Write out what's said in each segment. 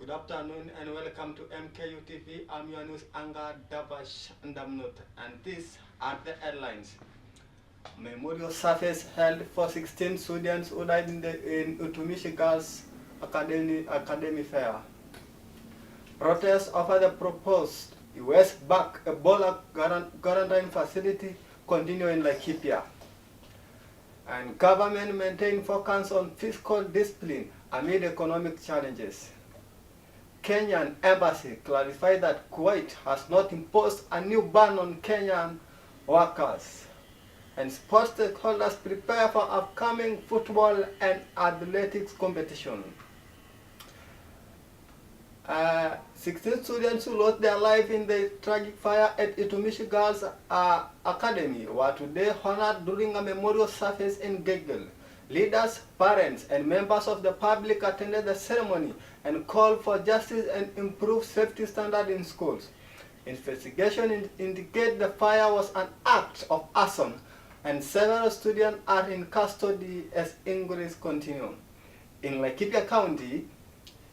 Good afternoon and welcome to MKU TV. I'm your news anchor Davash Ndamnut, and these are the headlines. Memorial service held for 16 students who died in Utumishi Girls Academy Fair. Protests over the proposed US-backed Ebola quarantine facility continue in Laikipia. And government maintain focus on fiscal discipline amid economic challenges. Kenyan embassy clarified that Kuwait has not imposed a new ban on Kenyan workers. And sports stakeholders prepare for upcoming football and athletics competition. 16 students who lost their life in the tragic fire at Itumishi Girls Academy were today honored during a memorial service in Gilgil. Leaders, parents, and members of the public attended the ceremony and called for justice and improved safety standards in schools. Investigation indicate the fire was an act of arson, and several students are in custody as inquiries continue. In Laikipia County,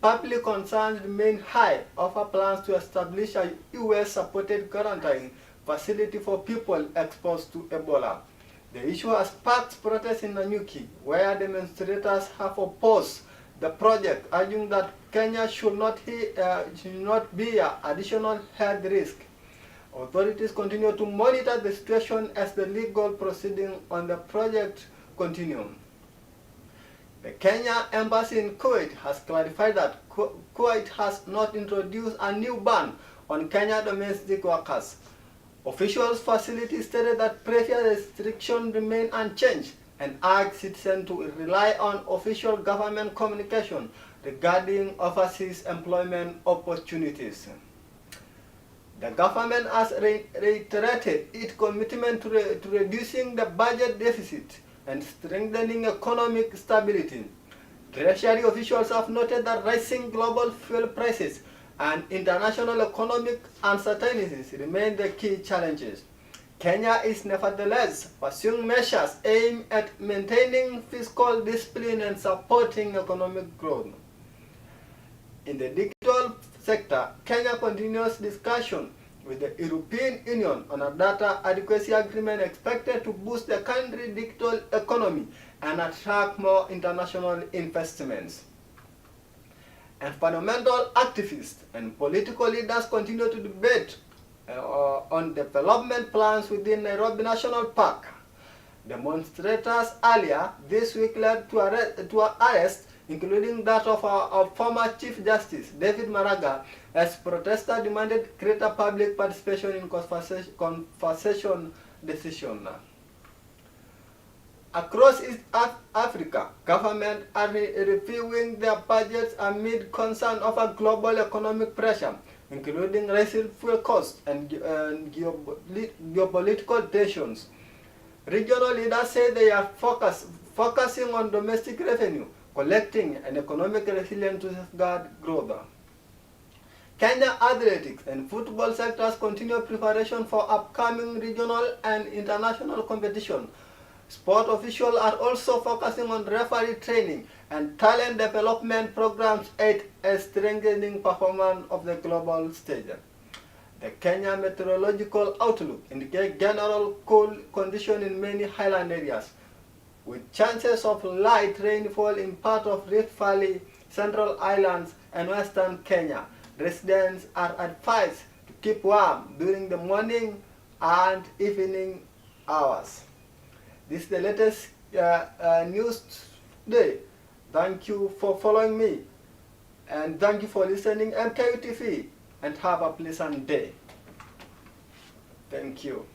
public concerns remain high over plans to establish a US-supported quarantine facility for people exposed to Ebola. The issue has sparked protests in Nanyuki, where demonstrators have opposed the project, arguing that Kenya should not be an additional health risk. Authorities continue to monitor the situation as the legal proceedings on the project continue. The Kenya embassy in Kuwait has clarified that Kuwait has not introduced a new ban on Kenya domestic workers. Officials facility stated that previous restrictions remain unchanged and urged citizens to rely on official government communication regarding overseas employment opportunities. The government has reiterated its commitment to reducing the budget deficit and strengthening economic stability. Treasury officials have noted that rising global fuel prices and international economic uncertainties remain the key challenges. Kenya is nevertheless pursuing measures aimed at maintaining fiscal discipline and supporting economic growth. In the digital sector, Kenya continues discussion with the European Union on a data adequacy agreement expected to boost the country's digital economy and attract more international investments. Environmental activists and political leaders continue to debate on development plans within Nairobi National Park. Demonstrators earlier this week led to arrest, including that of our former Chief Justice David Maraga, as protesters demanded greater public participation in conversation decision. Across East Africa, governments are reviewing their budgets amid concern over global economic pressure, including rising fuel costs and geopolitical tensions. Regional leaders say they are focusing on domestic revenue, collecting and economic resilience to safeguard growth. Kenya athletics and football sectors continue preparation for upcoming regional and international competition. Sport officials are also focusing on referee training and talent development programs aimed at strengthening performance of the global stage. The Kenya Meteorological Outlook indicates general cool condition in many highland areas, with chances of light rainfall in part of Rift Valley, Central Islands, and Western Kenya. Residents are advised to keep warm during the morning and evening hours. This is the latest news today. Thank you for following me, and thank you for listening MKU TV, and have a pleasant day. Thank you.